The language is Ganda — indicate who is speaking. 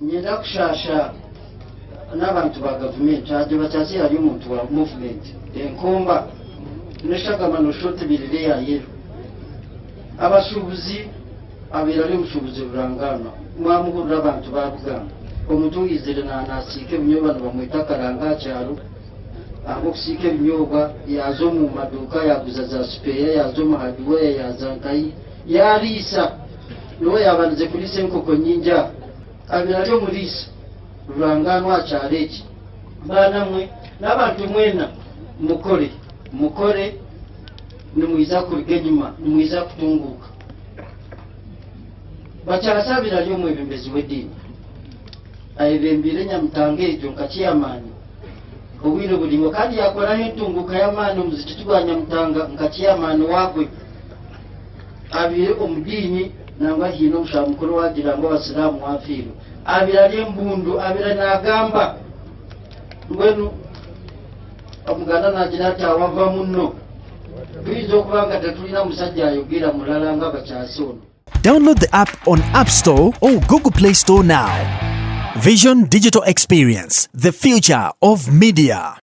Speaker 1: nyenda kushasha n'abantu ba gavumenti ate Bakyase yali omuntu wa movement enkomba neshagama noshote birire ya yero abasuubuzi abirali omusuubuzi Bulangana mwamuhurira abantu ba Buganda omuntu yizire nasiika ebinyobwa bamwita karanga kyalo okusiika ebinyobwa yazo mu maduuka yaguza za spare yazo mu hardware yaza nkayi yaliisa niwe yabanize kulisa enkoko nyinja abirali omulisa Bulangana akyalo eki banamwe n'abantu mwena mukore nimwiza kuliga enyuma nimwiza kutunguka Bakyase abirali omwebembezi w'eddiini ayebembire Nyamutange ejo nkakiyamaani obwire buliwo kandi yakoraho entunguka y'amaani omuzikiti gwa Nyamutanga nkakiyamaani waagwe abire omudiini nangwa hino omushaaba mukuru wagira ngo abasiraamu wafiirwe abirali embundu abira n'agamba mbwenu omuganda nagira ati awava muno tuyinza okuba nga tetulina musajja ayogera mulala nga Bakyase ono.
Speaker 2: Download the app on App Store or Google Play Store now. Vision Digital Experience, the future of media.